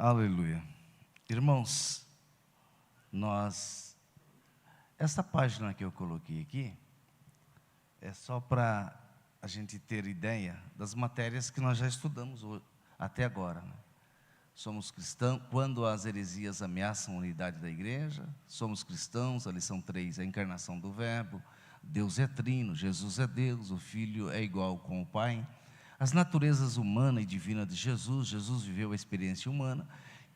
Aleluia. Irmãos, essa página que eu coloquei aqui é só para a gente ter ideia das matérias que nós já estudamos até agora, né? Somos cristãos, quando as heresias ameaçam a unidade da igreja, somos cristãos, a lição 3, a encarnação do verbo, Deus é trino, Jesus é Deus, o Filho é igual com o Pai, as naturezas humana e divina de Jesus, Jesus viveu a experiência humana,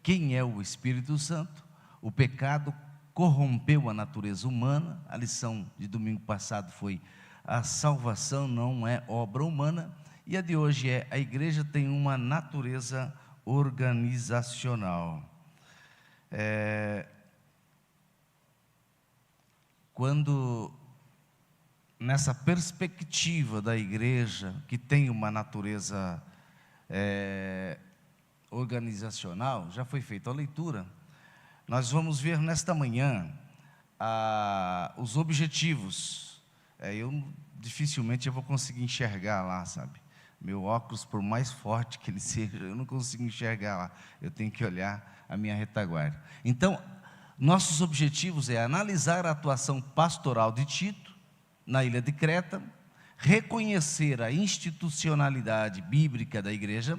quem é o Espírito Santo, o pecado corrompeu a natureza humana, a lição de domingo passado foi a salvação não é obra humana, e a de hoje é a igreja tem uma natureza organizacional. Quando nessa perspectiva da igreja que tem uma natureza organizacional, já foi feita a leitura, nós vamos ver nesta manhã os objetivos. Dificilmente eu vou conseguir enxergar lá, sabe? Meu óculos, por mais forte que ele seja, eu não consigo enxergar lá. Eu tenho que olhar a minha retaguarda. Então, nossos objetivos é analisar a atuação pastoral de Tito na ilha de Creta, reconhecer a institucionalidade bíblica da igreja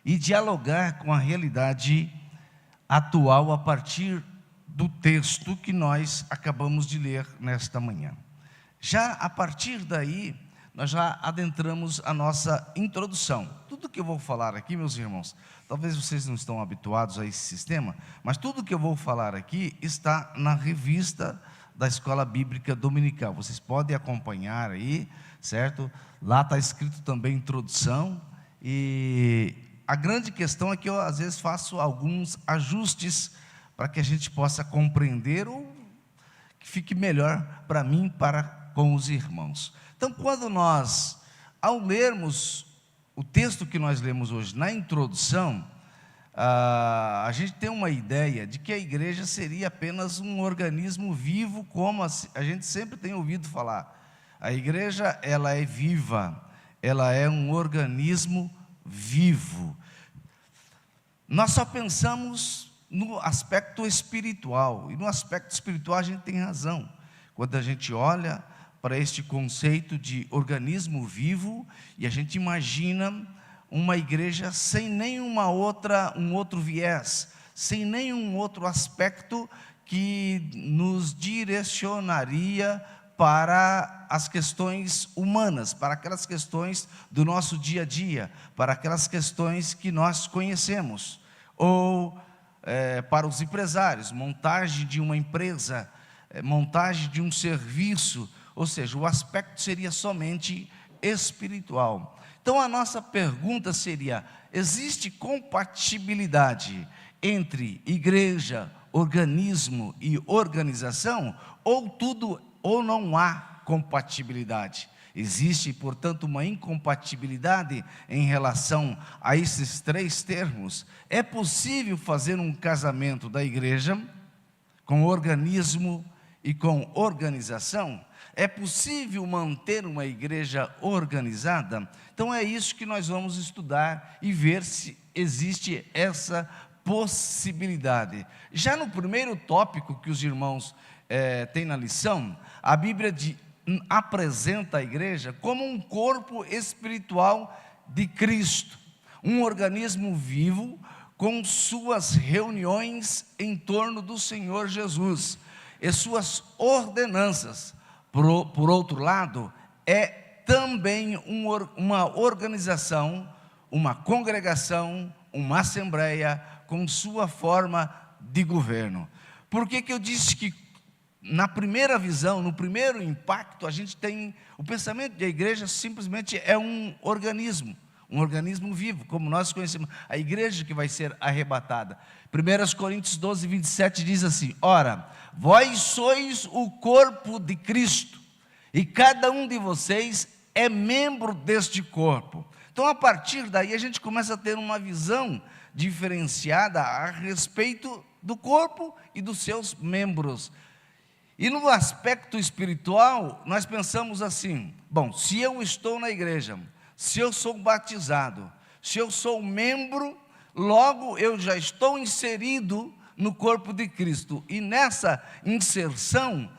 e dialogar com a realidade atual a partir do texto que nós acabamos de ler nesta manhã. Já a partir daí, nós já adentramos a nossa introdução. Tudo que eu vou falar aqui, meus irmãos, talvez vocês não estão habituados a esse sistema, mas tudo que eu vou falar aqui está na revista da Escola Bíblica Dominical. Vocês podem acompanhar aí, certo? Lá está escrito também introdução, e a grande questão é que eu às vezes faço alguns ajustes para que a gente possa compreender ou que fique melhor para mim, para com os irmãos. Então, quando nós, ao lermos o texto que nós lemos hoje na introdução, a gente tem uma ideia de que a igreja seria apenas um organismo vivo, como a gente sempre tem ouvido falar. A igreja, ela é viva, ela é um organismo vivo. Nós só pensamos no aspecto espiritual, e no aspecto espiritual a gente tem razão. Quando a gente olha para este conceito de organismo vivo, e a gente imagina uma igreja sem um outro viés, sem nenhum outro aspecto que nos direcionaria para as questões humanas, para aquelas questões do nosso dia a dia, para aquelas questões que nós conhecemos, ou para os empresários, montagem de uma empresa, montagem de um serviço, ou seja, o aspecto seria somente espiritual. Então a nossa pergunta seria: existe compatibilidade entre igreja, organismo e organização, ou não há compatibilidade? Existe, portanto, uma incompatibilidade em relação a esses três termos? É possível fazer um casamento da igreja com organismo e com organização? É possível manter uma igreja organizada? Então é isso que nós vamos estudar e ver se existe essa possibilidade. Já no primeiro tópico que os irmãos têm na lição, a Bíblia apresenta a igreja como um corpo espiritual de Cristo, um organismo vivo com suas reuniões em torno do Senhor Jesus e suas ordenanças. Por outro lado, é também uma organização, uma congregação, uma assembleia com sua forma de governo. Por que eu disse que na primeira visão, no primeiro impacto, a gente tem o pensamento de a igreja simplesmente é um organismo vivo, como nós conhecemos, a igreja que vai ser arrebatada. 1 Coríntios 12, 27 diz assim: ora, vós sois o corpo de Cristo, e cada um de vocês é membro deste corpo. Então, a partir daí, a gente começa a ter uma visão diferenciada a respeito do corpo e dos seus membros. E no aspecto espiritual, nós pensamos assim: bom, se eu estou na igreja, se eu sou batizado, se eu sou membro logo eu já estou inserido no corpo de Cristo. E nessa inserção,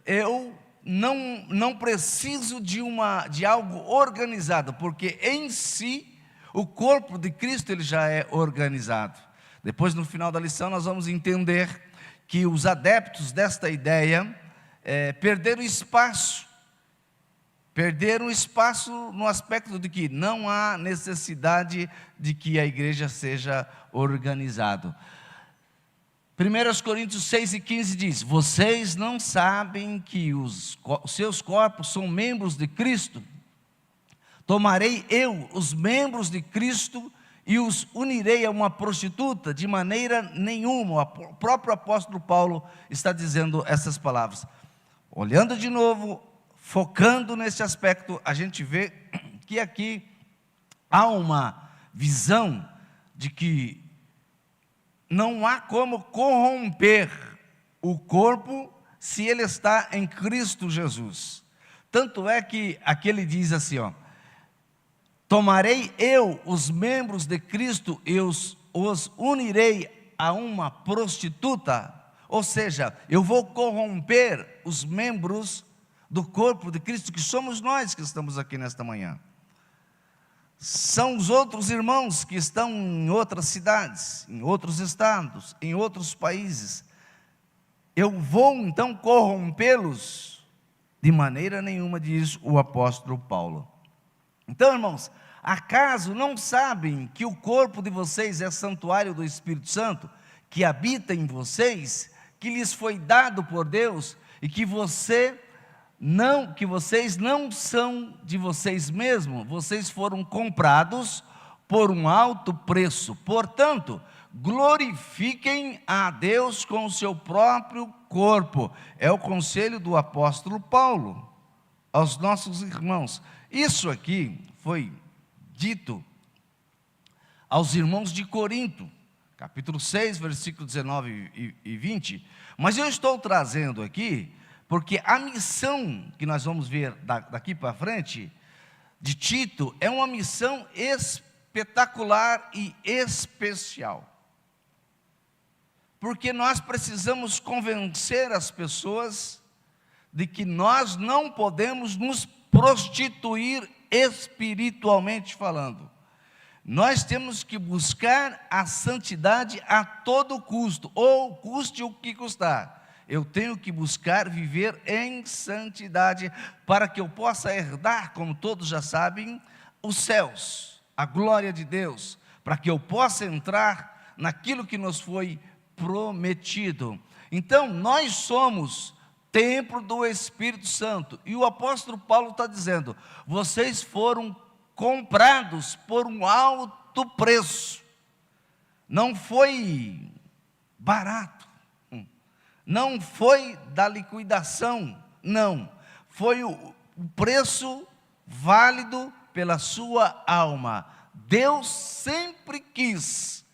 eu não preciso de algo organizado, porque em si, o corpo de Cristo ele já é organizado. Depois, no final da lição, nós vamos entender que os adeptos desta ideia perderam espaço no aspecto de que não há necessidade de que a igreja seja organizada. 1 Coríntios 6:15 diz: vocês não sabem que os seus corpos são membros de Cristo? Tomarei eu os membros de Cristo e os unirei a uma prostituta? De maneira nenhuma. O próprio apóstolo Paulo está dizendo essas palavras. Olhando de novo, focando nesse aspecto, a gente vê que aqui há uma visão de que não há como corromper o corpo se ele está em Cristo Jesus. Tanto é que aqui ele diz assim, tomarei eu os membros de Cristo e os unirei a uma prostituta. Ou seja, eu vou corromper os membros do corpo de Cristo, que somos nós que estamos aqui nesta manhã. São os outros irmãos que estão em outras cidades, em outros estados, em outros países. Eu vou então corrompê-los? De maneira nenhuma, diz o apóstolo Paulo. Então, irmãos, acaso não sabem que o corpo de vocês é santuário do Espírito Santo, que habita em vocês, que lhes foi dado por Deus, e que vocês não são de vocês mesmos, vocês foram comprados por um alto preço. Portanto, glorifiquem a Deus com o seu próprio corpo. É o conselho do apóstolo Paulo aos nossos irmãos. Isso aqui foi dito aos irmãos de Corinto, capítulo 6, versículos 19 e 20. Mas eu estou trazendo aqui porque a missão que nós vamos ver daqui para frente, de Tito, é uma missão espetacular e especial. Porque nós precisamos convencer as pessoas de que nós não podemos nos prostituir espiritualmente falando. Nós temos que buscar a santidade a todo custo, ou custe o que custar. Eu tenho que buscar viver em santidade para que eu possa herdar, como todos já sabem, os céus, a glória de Deus, para que eu possa entrar naquilo que nos foi prometido. Então, nós somos templo do Espírito Santo, e o apóstolo Paulo está dizendo: vocês foram comprados por um alto preço, não foi barato, não foi da liquidação, não, foi o preço válido pela sua alma. Deus sempre quis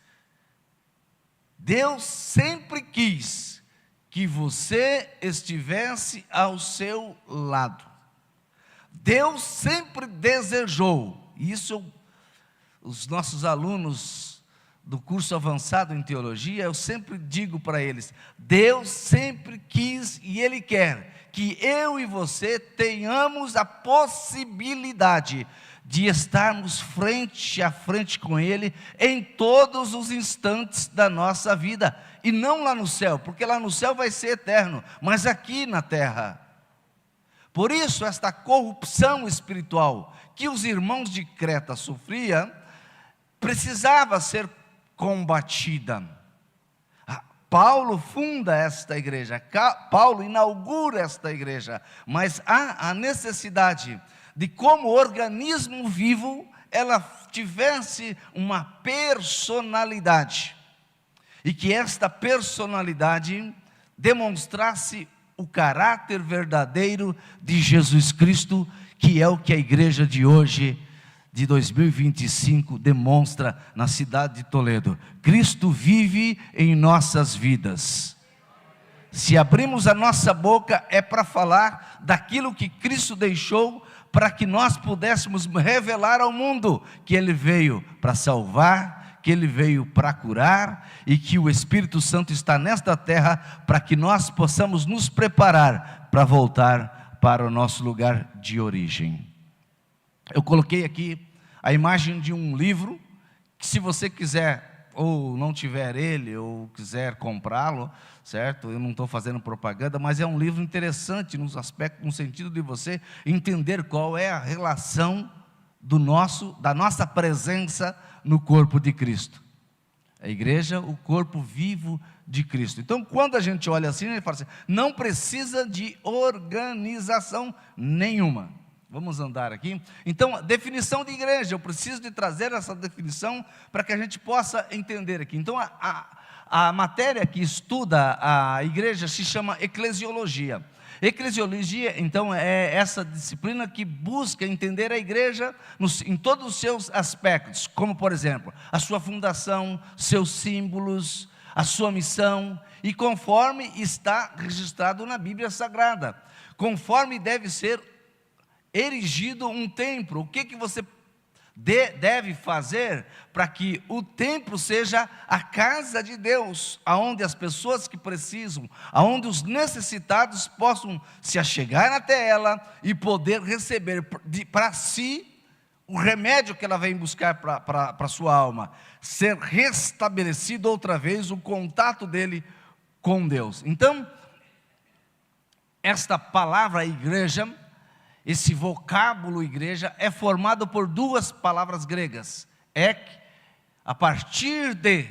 que você estivesse ao seu lado. Deus sempre desejou, isso os nossos alunos do curso avançado em teologia, eu sempre digo para eles: Deus sempre quis e Ele quer que eu e você tenhamos a possibilidade de estarmos frente a frente com Ele em todos os instantes da nossa vida, e não lá no céu, porque lá no céu vai ser eterno, mas aqui na terra. Por isso, esta corrupção espiritual que os irmãos de Creta sofriam, precisava ser combatida. Paulo funda esta igreja, Paulo inaugura esta igreja, mas há a necessidade de, como organismo vivo, ela tivesse uma personalidade, e que esta personalidade demonstrasse o caráter verdadeiro de Jesus Cristo, que é o que a igreja de hoje, de 2025, demonstra na cidade de Toledo. Cristo vive em nossas vidas. Se abrimos a nossa boca, é para falar daquilo que Cristo deixou, para que nós pudéssemos revelar ao mundo que Ele veio para salvar, que Ele veio para curar e que o Espírito Santo está nesta terra para que nós possamos nos preparar para voltar para o nosso lugar de origem. Eu coloquei aqui a imagem de um livro, que se você quiser, ou não tiver ele, ou quiser comprá-lo, certo? Eu não estou fazendo propaganda, mas é um livro interessante no sentido de você entender qual é a relação da nossa presença no corpo de Cristo. A igreja, o corpo vivo de Cristo. Então, quando a gente olha assim, ele fala assim, não precisa de organização nenhuma. Vamos andar aqui. Então, definição de igreja, eu preciso de trazer essa definição para que a gente possa entender aqui. Então, a matéria que estuda a igreja se chama eclesiologia. Eclesiologia, então, é essa disciplina que busca entender a igreja em todos os seus aspectos, como, por exemplo, a sua fundação, seus símbolos, a sua missão, e conforme está registrado na Bíblia Sagrada, conforme deve ser erigido um templo. O que você deve fazer para que o templo seja a casa de Deus, aonde as pessoas que precisam, aonde os necessitados possam se achegar até ela e poder receber para si o remédio que ela vem buscar para a sua alma, ser restabelecido outra vez o contato dele com Deus. Então, esta palavra igreja, esse vocábulo igreja é formado por duas palavras gregas, ek, a partir de,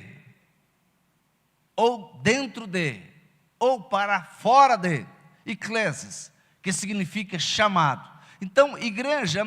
ou dentro de, ou para fora de, e klesis, que significa chamado. Então, igreja,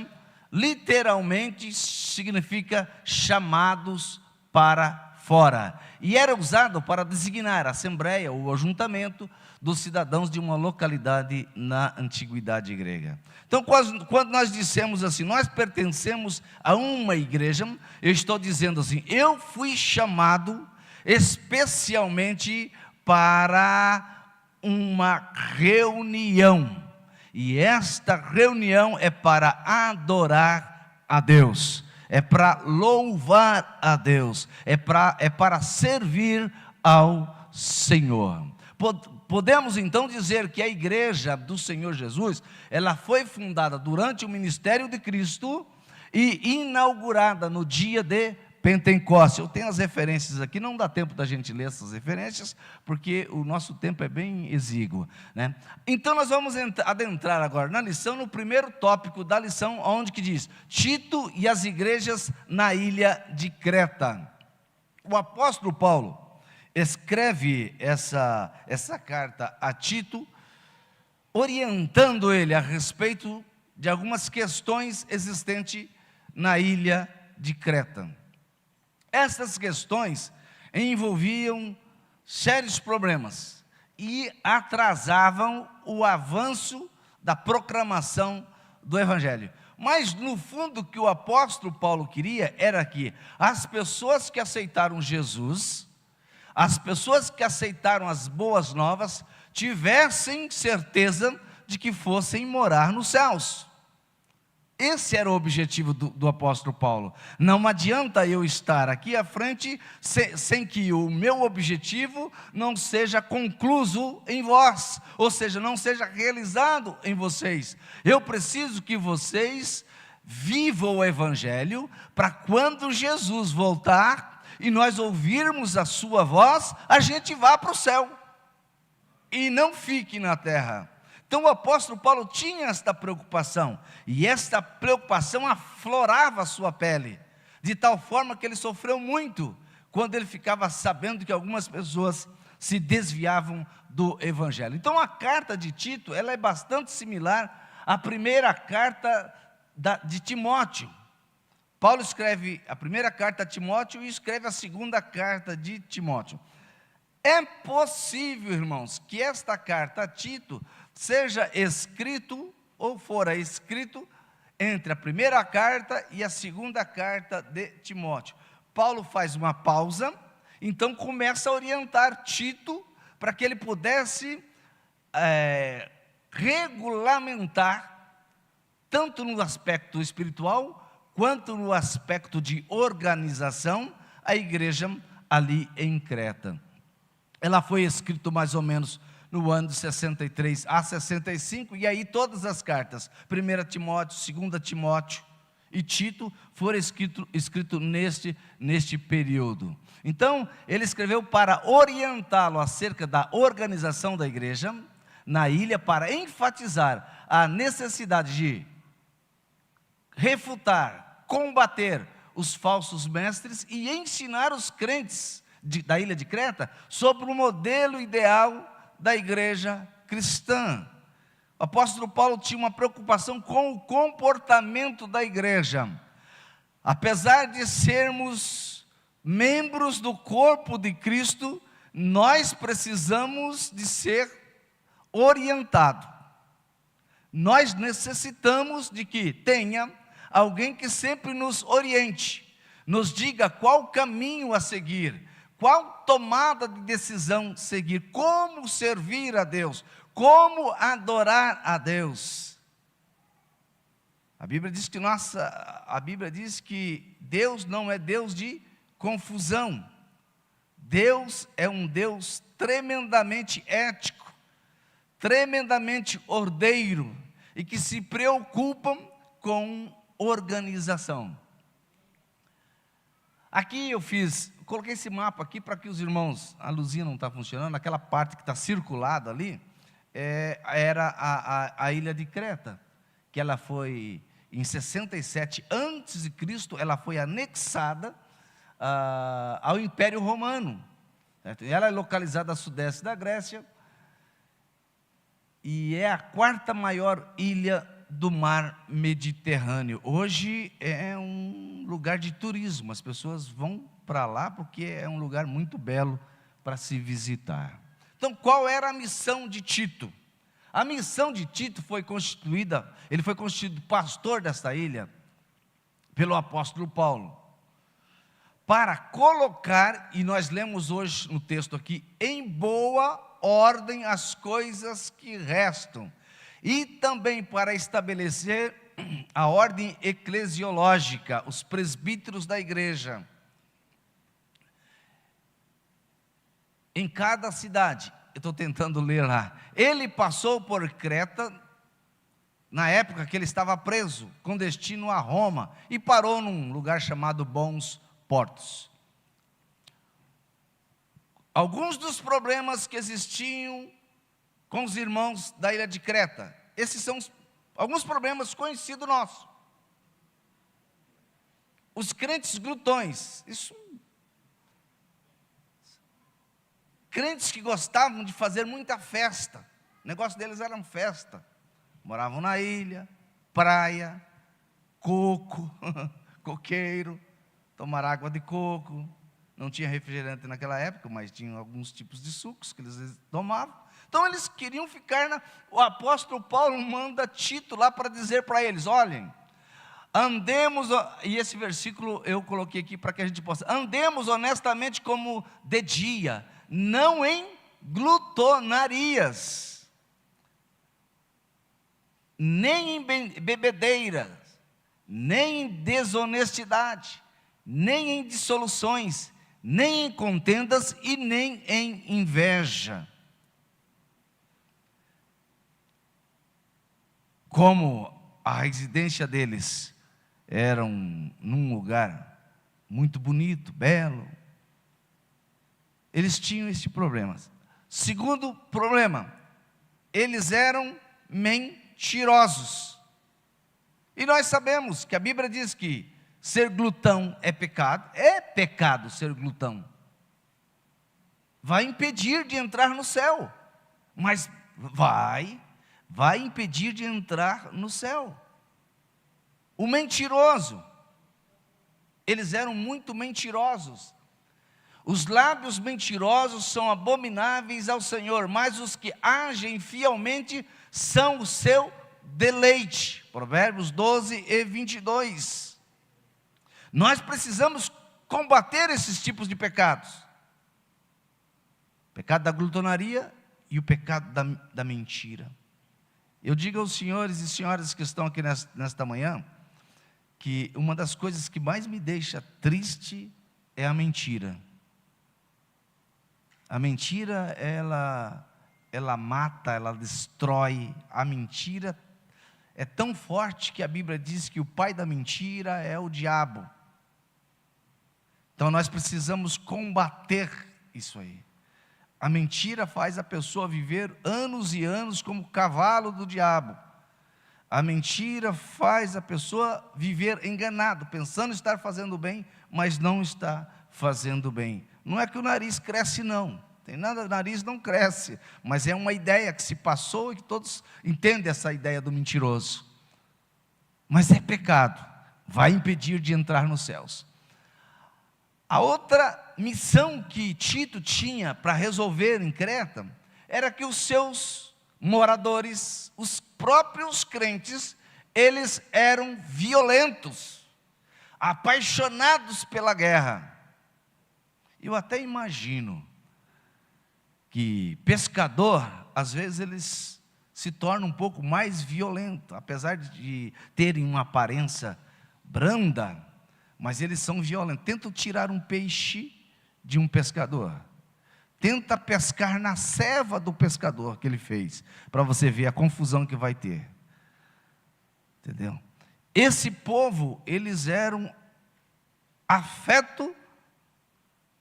literalmente, significa chamados para fora, e era usado para designar a assembleia, ou ajuntamento dos cidadãos de uma localidade na antiguidade grega. Então, quando nós dissemos assim, nós pertencemos a uma igreja, eu estou dizendo assim, eu fui chamado especialmente para uma reunião, e esta reunião é para adorar a Deus, é para louvar a Deus, é para servir ao Senhor. Podemos então dizer que a igreja do Senhor Jesus, ela foi fundada durante o ministério de Cristo e inaugurada no dia de Pentecostes. Eu tenho as referências aqui, não dá tempo da gente ler essas referências, porque o nosso tempo é bem exíguo, né? Então nós vamos adentrar agora na lição, no primeiro tópico da lição, onde que diz, Tito e as igrejas na ilha de Creta. O apóstolo Paulo escreve essa carta a Tito, orientando ele a respeito de algumas questões existentes na ilha de Creta. Essas questões envolviam sérios problemas e atrasavam o avanço da proclamação do Evangelho. Mas no fundo o que o apóstolo Paulo queria era que as pessoas que aceitaram Jesus, as pessoas que aceitaram as boas novas, tivessem certeza de que fossem morar nos céus. Esse era o objetivo do apóstolo Paulo. Não adianta eu estar aqui à frente sem que o meu objetivo não seja concluído em vós, ou seja, não seja realizado em vocês. Eu preciso que vocês vivam o Evangelho, para quando Jesus voltar e nós ouvirmos a sua voz, a gente vá para o céu e não fique na terra. Então o apóstolo Paulo tinha esta preocupação, e esta preocupação aflorava a sua pele, de tal forma que ele sofreu muito, quando ele ficava sabendo que algumas pessoas se desviavam do Evangelho. Então a carta de Tito, ela é bastante similar à primeira carta de Timóteo. Paulo escreve a primeira carta a Timóteo e escreve a segunda carta de Timóteo. É possível, irmãos, que esta carta a Tito seja escrito, ou fora escrito, entre a primeira carta e a segunda carta de Timóteo. Paulo faz uma pausa, então começa a orientar Tito, para que ele pudesse regulamentar, tanto no aspecto espiritual, quanto no aspecto de organização, a igreja ali em Creta. Ela foi escrita mais ou menos no ano de 63 a 65, e aí todas as cartas, 1 Timóteo, 2 Timóteo e Tito, foram escritos neste período. Então, ele escreveu para orientá-lo acerca da organização da igreja na ilha, para enfatizar a necessidade de refutar, combater os falsos mestres e ensinar os crentes da ilha de Creta sobre o modelo ideal da igreja cristã. O apóstolo Paulo tinha uma preocupação com o comportamento da igreja. Apesar de sermos membros do corpo de Cristo, nós precisamos de ser orientados. Nós necessitamos de que tenha alguém que sempre nos oriente, nos diga qual caminho a seguir, qual tomada de decisão seguir, como servir a Deus, como adorar a Deus. A Bíblia diz que Deus não é Deus de confusão. Deus é um Deus tremendamente ético, tremendamente ordeiro, e que se preocupa com organização. Aqui coloquei esse mapa aqui para que os irmãos, a luzinha não está funcionando, aquela parte que está circulada ali, era a ilha de Creta, que ela foi, em 67 a.C., ela foi anexada ao Império Romano. Ela é localizada a sudeste da Grécia, e é a quarta maior ilha do mar Mediterrâneo. Hoje é um lugar de turismo, as pessoas vão para lá porque é um lugar muito belo para se visitar. Então, qual era a missão de Tito? A missão de Tito ele foi constituído pastor desta ilha pelo apóstolo Paulo, para colocar, e nós lemos hoje no texto aqui, em boa ordem as coisas que restam, e também para estabelecer a ordem eclesiológica, os presbíteros da igreja, em cada cidade. Eu estou tentando ler lá. Ele passou por Creta, na época que ele estava preso, com destino a Roma, e parou num lugar chamado Bons Portos. Alguns dos problemas que existiam com os irmãos da ilha de Creta, esses são alguns problemas conhecidos nossos. Os crentes glutões, crentes que gostavam de fazer muita festa, o negócio deles era festa, moravam na ilha, praia, coco, coqueiro, tomar água de coco, não tinha refrigerante naquela época, mas tinha alguns tipos de sucos que eles tomavam. Então eles queriam ficar o apóstolo Paulo manda Tito lá para dizer para eles: olhem, andemos, e esse versículo eu coloquei aqui para que a gente possa, andemos honestamente como de dia, não em glutonarias, nem em bebedeiras, nem em desonestidade, nem em dissoluções, nem em contendas e nem em inveja. Como a residência deles era num lugar muito bonito, belo, eles tinham esse problema. Segundo problema, eles eram mentirosos. E nós sabemos que a Bíblia diz que ser glutão é pecado ser glutão. Vai impedir de entrar no céu, mas vai impedir de entrar no céu. O mentiroso, eles eram muito mentirosos. Os lábios mentirosos são abomináveis ao Senhor, mas os que agem fielmente são o seu deleite. Provérbios 12 e 22. Nós precisamos combater esses tipos de pecados. O pecado da glutonaria e o pecado da mentira. Eu digo aos senhores e senhoras que estão aqui nesta manhã, que uma das coisas que mais me deixa triste é a mentira. A mentira, ela mata, ela destrói. A mentira é tão forte que a Bíblia diz que o pai da mentira é o diabo. Então nós precisamos combater isso aí. A mentira faz a pessoa viver anos e anos como cavalo do diabo. A mentira faz a pessoa viver enganado, pensando estar fazendo bem, mas não está fazendo bem. Não é que o nariz cresce, não. Tem nada, o nariz não cresce, mas é uma ideia que se passou e que todos entendem essa ideia do mentiroso. Mas é pecado, vai impedir de entrar nos céus. A outra missão que Tito tinha para resolver em Creta era que os seus moradores, os próprios crentes, eles eram violentos, apaixonados pela guerra. Eu até imagino que pescador, às vezes eles se tornam um pouco mais violentos, apesar de terem uma aparência branda, mas eles são violentos. Tentam tirar um peixe de um pescador, tenta pescar na ceva do pescador que ele fez, para você ver a confusão que vai ter, entendeu? Esse povo, eles eram afeto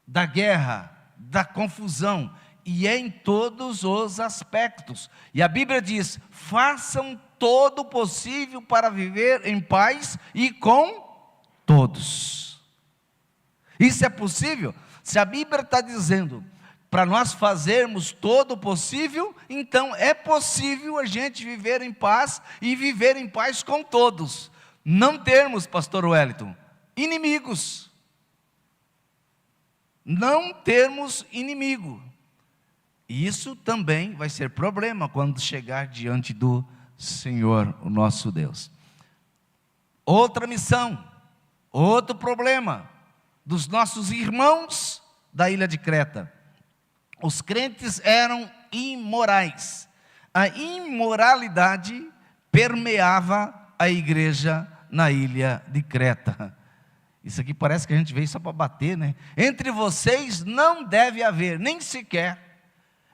da guerra, da confusão, e é em todos os aspectos. E a Bíblia diz: façam todo o possível para viver em paz e com todos. Isso é possível? Se a Bíblia está dizendo para nós fazermos todo o possível, então é possível a gente viver em paz e viver em paz com todos. Não termos, pastor Wellington, inimigos. Não termos inimigo. E isso também vai ser problema quando chegar diante do Senhor, o nosso Deus. Outra missão, outro problema dos nossos irmãos da ilha de Creta. Os crentes eram imorais. A imoralidade permeava a igreja na ilha de Creta. Isso aqui parece que a gente veio só para bater, né? Entre vocês não deve haver nem sequer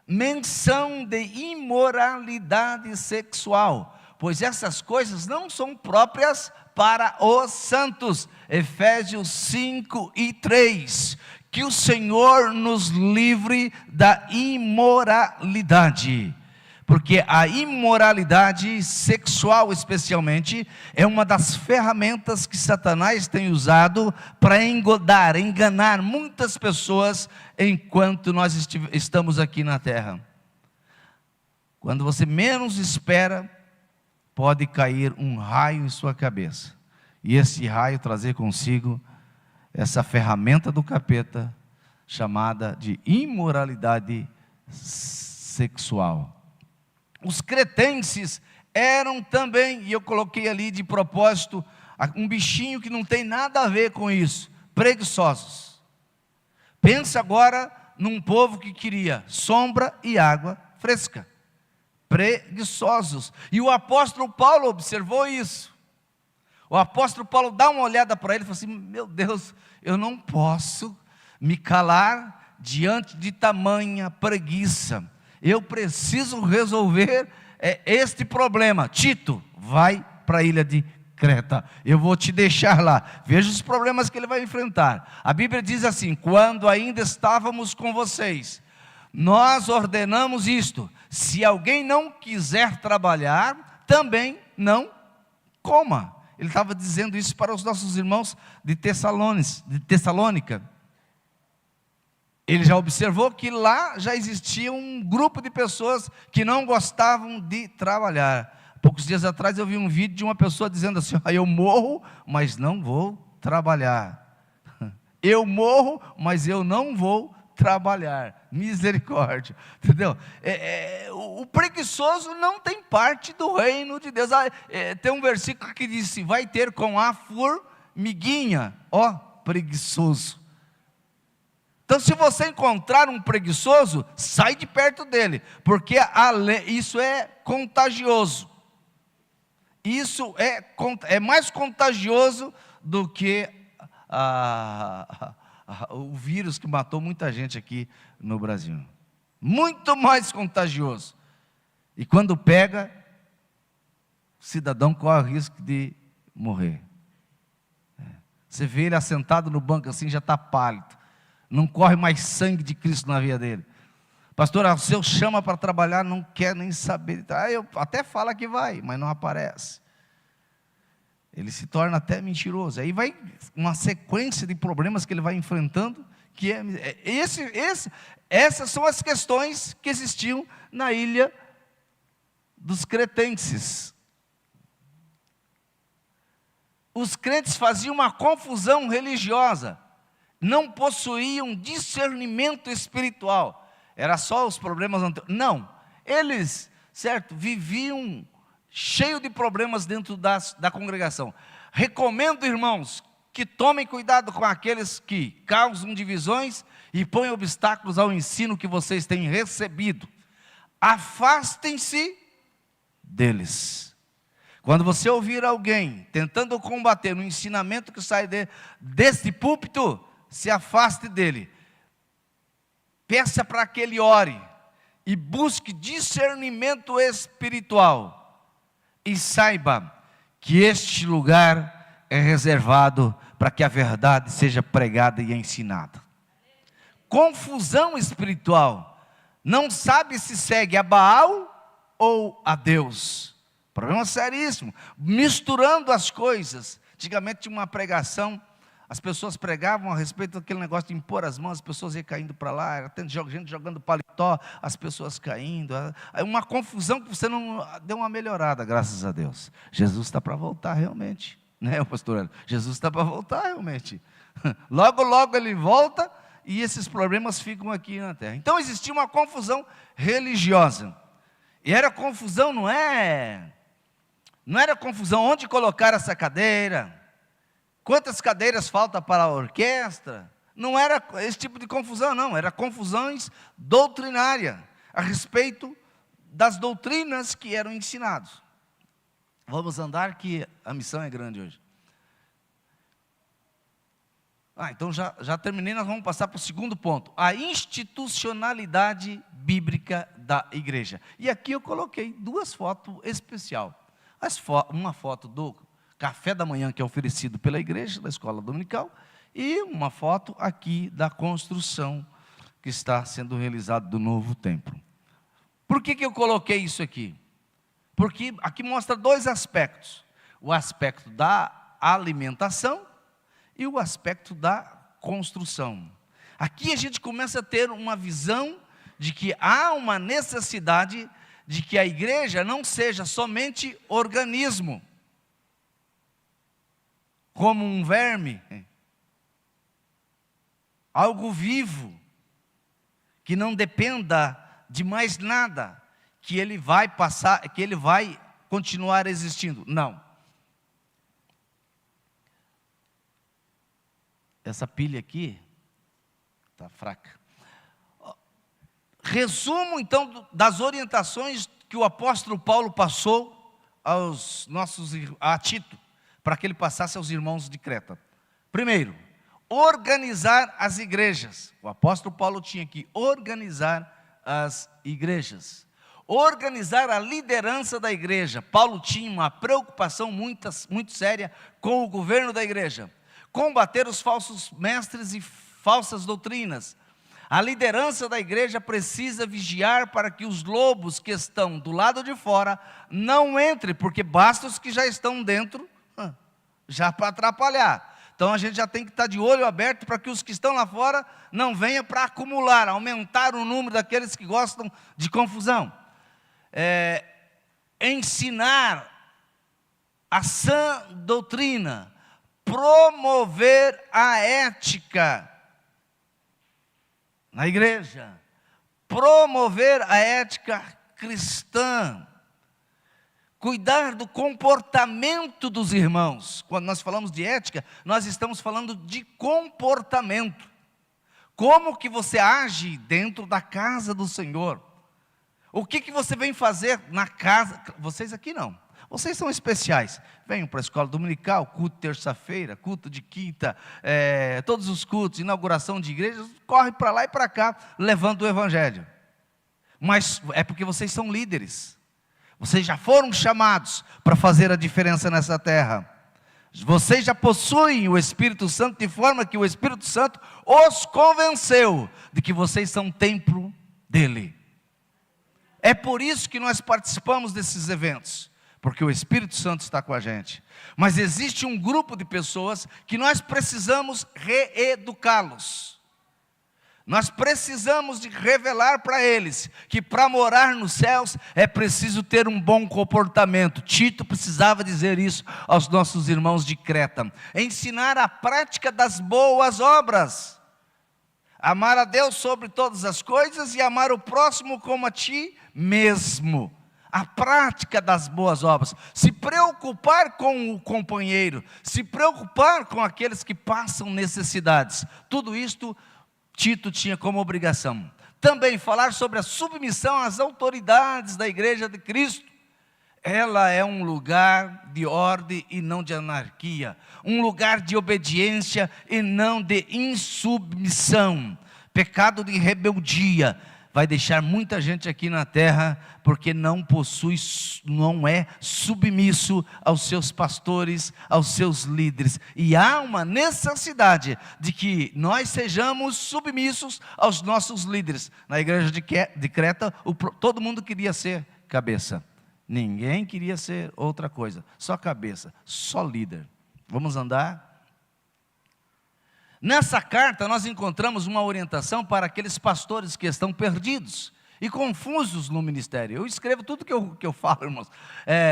menção de imoralidade sexual, pois essas coisas não são próprias para os santos. Efésios 5:3. Que o Senhor nos livre da imoralidade, porque a imoralidade sexual especialmente é uma das ferramentas que Satanás tem usado para enganar muitas pessoas enquanto nós estamos aqui na terra. Quando você menos espera, pode cair um raio em sua cabeça, e esse raio trazer consigo essa ferramenta do capeta, chamada de imoralidade sexual. Os cretenses eram também, e eu coloquei ali de propósito, um bichinho que não tem nada a ver com isso, preguiçosos. Pensa agora num povo que queria sombra e água fresca, preguiçosos. E o apóstolo Paulo observou isso. O apóstolo Paulo dá uma olhada para ele e fala assim: meu Deus, eu não posso me calar diante de tamanha preguiça. Eu preciso resolver este problema. Tito, vai para a ilha de Creta. Eu vou te deixar lá. Veja os problemas que ele vai enfrentar. A Bíblia diz assim: quando ainda estávamos com vocês, nós ordenamos isto: se alguém não quiser trabalhar, também não coma. Ele estava dizendo isso para os nossos irmãos de Tessalônica. Ele já observou que lá já existia um grupo de pessoas que não gostavam de trabalhar. Poucos dias atrás eu vi um vídeo de uma pessoa dizendo assim: eu morro, mas não vou trabalhar. Eu morro, mas eu não vou trabalhar. Misericórdia, entendeu? O preguiçoso não tem parte do reino de Deus. Tem um versículo que diz: vai ter com a formiguinha, ó preguiçoso. Então, se você encontrar um preguiçoso, sai de perto dele, porque isso é contagioso. Isso é mais contagioso do que o vírus que matou muita gente aqui no Brasil. Muito mais contagioso. E quando pega, o cidadão corre o risco de morrer. Você vê ele assentado no banco assim, já está pálido. Não corre mais sangue de Cristo na vida dele. Pastor, o seu chama para trabalhar, não quer nem saber. Eu até fala que vai, mas não aparece. Ele se torna até mentiroso. Aí vai uma sequência de problemas que ele vai enfrentando, que essas são as questões que existiam na ilha dos cretenses. Os crentes faziam uma confusão religiosa, não possuíam discernimento espiritual. Era só os problemas anteriores. Não, eles, certo, viviam cheio de problemas dentro da congregação. Recomendo, irmãos, que tomem cuidado com aqueles que causam divisões e põem obstáculos ao ensino que vocês têm recebido. Afastem-se deles. Quando você ouvir alguém tentando combater no ensinamento que sai deste púlpito, se afaste dele. Peça para que ele ore e busque discernimento espiritual. E saiba que este lugar é reservado para que a verdade seja pregada e ensinada. Confusão espiritual. Não sabe se segue a Baal ou a Deus. Problema seríssimo. Misturando as coisas. Antigamente tinha uma pregação, as pessoas pregavam a respeito daquele negócio de impor as mãos, as pessoas iam caindo para lá, era gente jogando paletó, as pessoas caindo. Uma confusão que você não deu uma melhorada, graças a Deus. Jesus está para voltar realmente, né, pastor? Jesus está para voltar realmente. Logo, logo ele volta e esses problemas ficam aqui na terra. Então existia uma confusão religiosa. E era confusão, não era confusão onde colocar essa cadeira. Quantas cadeiras faltam para a orquestra? Não era esse tipo de confusão, não. Era confusões doutrinárias, a respeito das doutrinas que eram ensinadas. Vamos andar que a missão é grande hoje. Então já terminei, nós vamos passar para o segundo ponto. A institucionalidade bíblica da igreja. E aqui eu coloquei duas fotos especiais. Uma foto do café da manhã que é oferecido pela igreja, da escola dominical, e uma foto aqui da construção que está sendo realizada do novo templo. Por que eu coloquei isso aqui? Porque aqui mostra dois aspectos. O aspecto da alimentação e o aspecto da construção. Aqui a gente começa a ter uma visão de que há uma necessidade de que a igreja não seja somente organismo, como um verme, algo vivo, que não dependa de mais nada, que ele vai continuar existindo. Não. Essa pilha aqui está fraca. Resumo então das orientações que o apóstolo Paulo passou a Tito, para que ele passasse aos irmãos de Creta. Primeiro, organizar as igrejas. O apóstolo Paulo tinha que organizar as igrejas. Organizar a liderança da igreja. Paulo tinha uma preocupação muito séria com o governo da igreja. Combater os falsos mestres e falsas doutrinas. A liderança da igreja precisa vigiar para que os lobos que estão do lado de fora não entrem, porque basta os que já estão dentro, já para atrapalhar. Então a gente já tem que estar de olho aberto para que os que estão lá fora não venham para acumular, aumentar o número daqueles que gostam de confusão. Ensinar a sã doutrina, promover a ética na igreja, promover a ética cristã, cuidar do comportamento dos irmãos. Quando nós falamos de ética, nós estamos falando de comportamento. Como que você age dentro da casa do Senhor? O que você vem fazer na casa? Vocês aqui não. Vocês são especiais. Venham para a escola dominical, culto de terça-feira, culto de quinta, todos os cultos, inauguração de igrejas, corre para lá e para cá, levando o evangelho. Mas é porque vocês são líderes. Vocês já foram chamados para fazer a diferença nessa terra. Vocês já possuem o Espírito Santo, de forma que o Espírito Santo os convenceu de que vocês são templo dele. É por isso que nós participamos desses eventos, porque o Espírito Santo está com a gente. Mas existe um grupo de pessoas que nós precisamos reeducá-los. Nós precisamos de revelar para eles que para morar nos céus é preciso ter um bom comportamento. Tito precisava dizer isso aos nossos irmãos de Creta. Ensinar a prática das boas obras. Amar a Deus sobre todas as coisas e amar o próximo como a ti mesmo. A prática das boas obras. Se preocupar com o companheiro. Se preocupar com aqueles que passam necessidades. Tudo isto Tito tinha como obrigação. Também falar sobre a submissão às autoridades da igreja de Cristo. Ela é um lugar de ordem e não de anarquia. Um lugar de obediência e não de insubmissão. Pecado de rebeldia vai deixar muita gente aqui na terra, porque não é submisso aos seus pastores, aos seus líderes. E há uma necessidade de que nós sejamos submissos aos nossos líderes. Na igreja de Creta, todo mundo queria ser cabeça. Ninguém queria ser outra coisa, só cabeça, só líder. Vamos andar? Nessa carta nós encontramos uma orientação para aqueles pastores que estão perdidos e confusos no ministério. Eu escrevo tudo que eu falo, irmãos,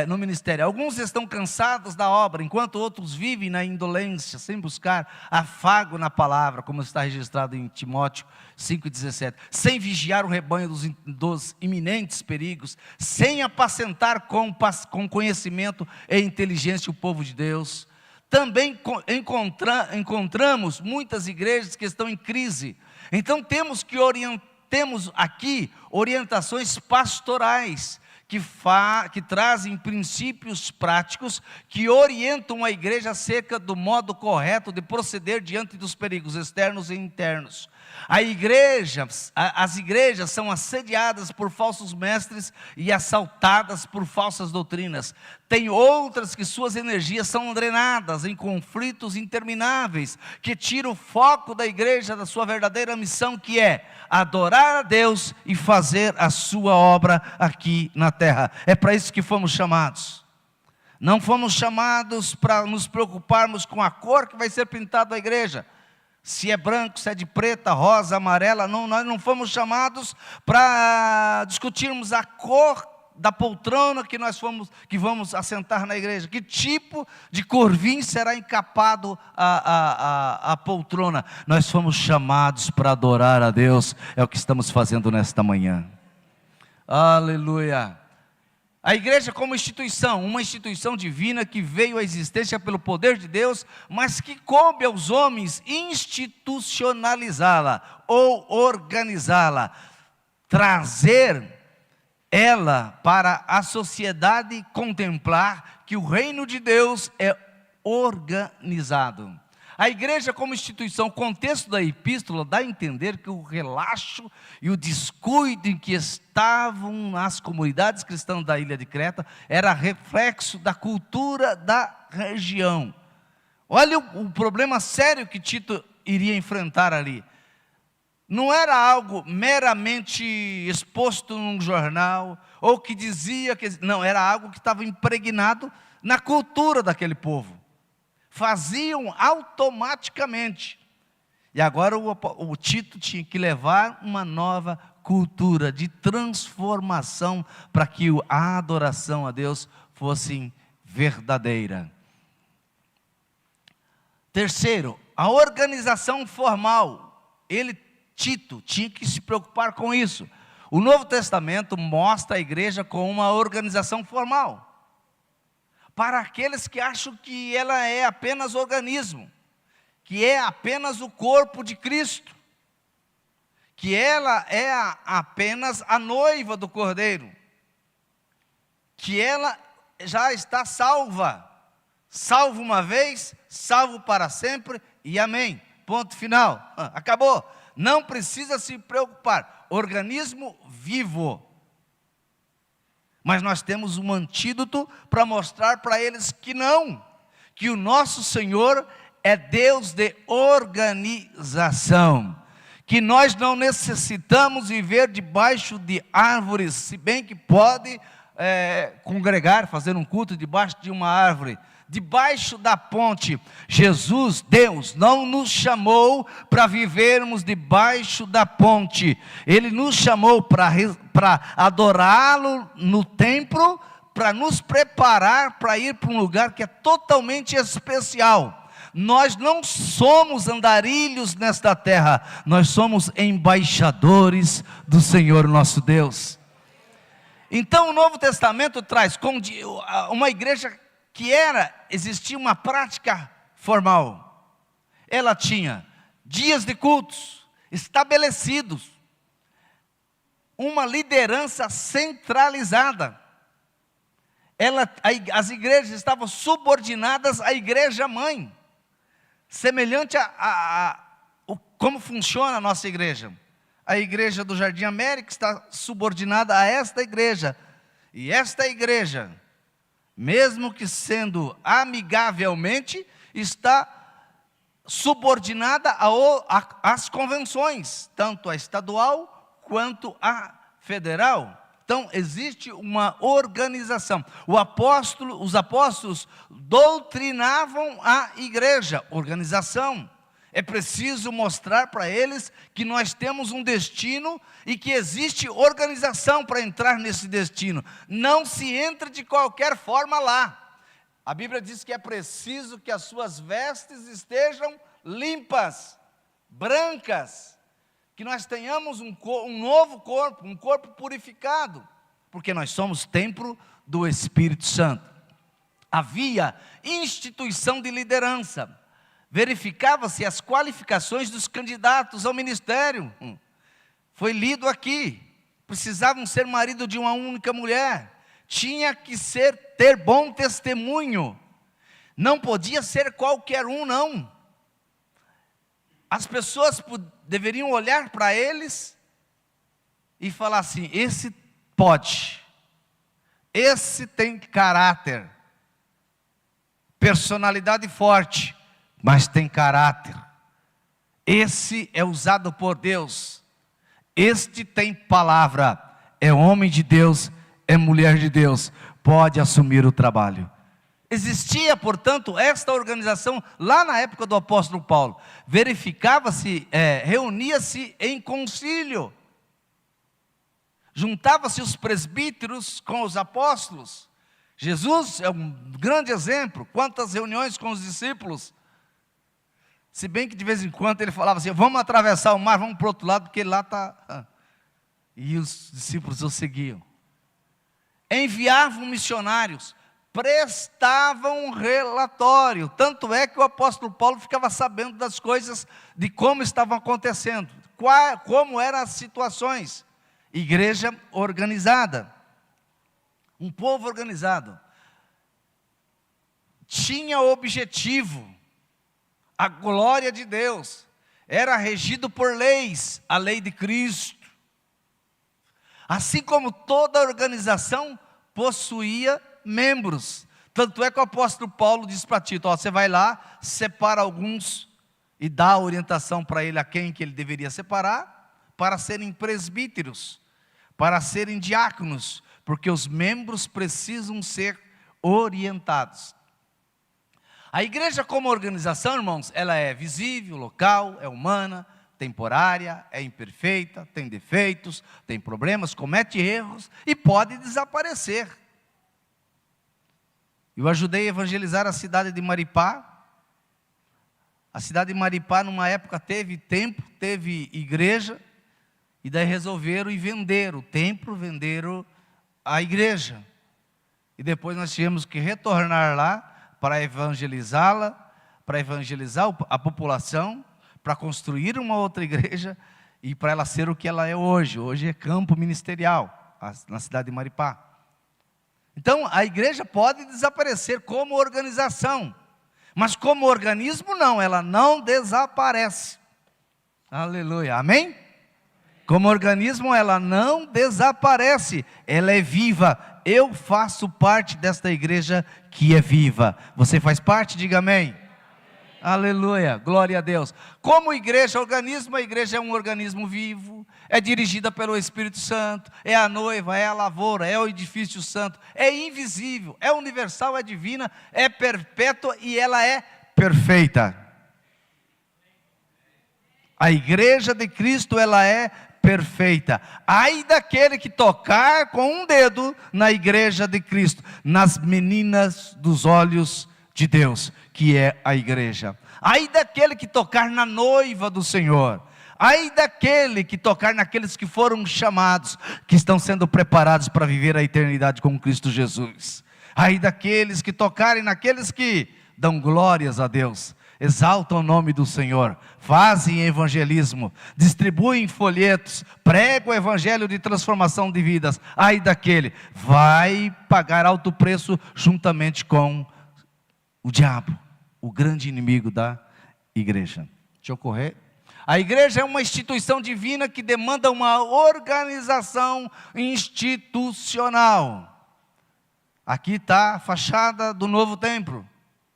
no ministério. Alguns estão cansados da obra, enquanto outros vivem na indolência, sem buscar afago na palavra, como está registrado em Timóteo 5,17. Sem vigiar o rebanho dos iminentes perigos, sem apacentar com conhecimento e inteligência o povo de Deus. Também encontramos muitas igrejas que estão em crise. Então temos aqui orientações pastorais que trazem princípios práticos que orientam a igreja acerca do modo correto de proceder diante dos perigos externos e internos. As igrejas são assediadas por falsos mestres e assaltadas por falsas doutrinas. Tem outras que suas energias são drenadas em conflitos intermináveis, que tiram o foco da igreja da sua verdadeira missão, que é adorar a Deus e fazer a sua obra aqui na terra. É para isso que fomos chamados. Não fomos chamados para nos preocuparmos com a cor que vai ser pintada a igreja. Se é branco, se é de preta, rosa, amarela, não, nós não fomos chamados para discutirmos a cor da poltrona que vamos assentar na igreja. Que tipo de corvim será encapado a poltrona? Nós fomos chamados para adorar a Deus, é o que estamos fazendo nesta manhã. Aleluia! A igreja como instituição, uma instituição divina que veio à existência pelo poder de Deus, mas que coube aos homens institucionalizá-la ou organizá-la, trazer ela para a sociedade contemplar que o reino de Deus é organizado. A igreja como instituição, o contexto da epístola dá a entender que o relaxo e o descuido em que estavam as comunidades cristãs da ilha de Creta era reflexo da cultura da região. Olha o problema sério que Tito iria enfrentar ali. Não era algo meramente exposto num jornal, ou que dizia que... Não, era algo que estava impregnado na cultura daquele povo. Faziam automaticamente. E agora o Tito tinha que levar uma nova cultura de transformação para que a adoração a Deus fosse verdadeira. Terceiro, a organização formal. Tito tinha que se preocupar com isso. O Novo Testamento mostra a igreja como uma organização formal. Para aqueles que acham que ela é apenas organismo, que é apenas o corpo de Cristo, que ela é apenas a noiva do Cordeiro, que ela já está salva, salvo uma vez, salvo para sempre, e amém, ponto final, acabou, não precisa se preocupar, organismo vivo. Mas nós temos um antídoto para mostrar para eles que não, que o nosso Senhor é Deus de organização, que nós não necessitamos viver debaixo de árvores, se bem que pode congregar, fazer um culto debaixo de uma árvore, debaixo da ponte. Jesus, Deus, não nos chamou para vivermos debaixo da ponte, Ele nos chamou para adorá-lo no templo, para nos preparar para ir para um lugar que é totalmente especial. Nós não somos andarilhos nesta terra, nós somos embaixadores do Senhor nosso Deus. Então o Novo Testamento traz uma igreja que existia uma prática formal. Ela tinha dias de cultos estabelecidos, uma liderança centralizada. As igrejas estavam subordinadas à igreja mãe, semelhante como funciona a nossa igreja. A igreja do Jardim América está subordinada a esta igreja, e esta igreja, mesmo que sendo amigavelmente, está subordinada às convenções, tanto a estadual quanto a federal. Então existe uma organização. Os apóstolos doutrinavam a igreja, organização. É preciso mostrar para eles que nós temos um destino e que existe organização para entrar nesse destino. Não se entra de qualquer forma lá. A Bíblia diz que é preciso que as suas vestes estejam limpas, brancas, que nós tenhamos um novo corpo, um corpo purificado, porque nós somos templo do Espírito Santo. Havia instituição de liderança. Verificava-se as qualificações dos candidatos ao ministério. Foi lido aqui. Precisavam ser marido de uma única mulher. Tinha que ter bom testemunho. Não podia ser qualquer um, não. As pessoas deveriam olhar para eles e falar assim: esse pode, esse tem caráter, personalidade forte, mas tem caráter, esse é usado por Deus, este tem palavra, é homem de Deus, é mulher de Deus, pode assumir o trabalho. Existia, portanto, esta organização lá na época do apóstolo Paulo. Verificava-se, reunia-se em concílio, juntava-se os presbíteros com os apóstolos. Jesus é um grande exemplo. Quantas reuniões com os discípulos, se bem que de vez em quando ele falava assim: vamos atravessar o mar, vamos para o outro lado, porque lá está. E os discípulos o seguiam. Enviavam missionários, prestavam relatório, tanto é que o apóstolo Paulo ficava sabendo das coisas, de como estavam acontecendo, como eram as situações. Igreja organizada, um povo organizado, tinha objetivo, a glória de Deus, era regido por leis, a lei de Cristo, assim como toda organização possuía membros. Tanto é que o apóstolo Paulo diz para Tito: você vai lá, separa alguns e dá a orientação para ele a quem que ele deveria separar, para serem presbíteros, para serem diáconos, porque os membros precisam ser orientados. A igreja como organização, irmãos, ela é visível, local, é humana, temporária, é imperfeita, tem defeitos, tem problemas, comete erros e pode desaparecer. Eu ajudei a evangelizar a cidade de Maripá. A cidade de Maripá, numa época, teve templo, teve igreja, e daí resolveram e venderam o templo, venderam a igreja. E depois nós tivemos que retornar lá para evangelizá-la, para evangelizar a população, para construir uma outra igreja, e para ela ser o que ela é hoje. Hoje é campo ministerial, na cidade de Maripá. Então, a igreja pode desaparecer como organização, mas como organismo não, ela não desaparece. Aleluia, amém? Como organismo ela não desaparece, ela é viva. Eu faço parte desta igreja que é viva. Você faz parte? Diga amém. Aleluia, glória a Deus. Como igreja, organismo, a igreja é um organismo vivo, é dirigida pelo Espírito Santo, é a noiva, é a lavoura, é o edifício santo, é invisível, é universal, é divina, é perpétua e ela é perfeita. A igreja de Cristo, ela é perfeita. Ai daquele que tocar com um dedo na igreja de Cristo, nas meninas dos olhos de Deus, que é a igreja. Ai daquele que tocar na noiva do Senhor. Ai daquele que tocar naqueles que foram chamados, que estão sendo preparados para viver a eternidade com Cristo Jesus. Ai daqueles que tocarem naqueles que dão glórias a Deus, exaltam o nome do Senhor, fazem evangelismo, distribuem folhetos, pregam o evangelho de transformação de vidas. Ai daquele, vai pagar alto preço juntamente com o diabo, o grande inimigo da igreja. Deixa eu correr. A igreja é uma instituição divina que demanda uma organização institucional. Aqui está a fachada do novo templo,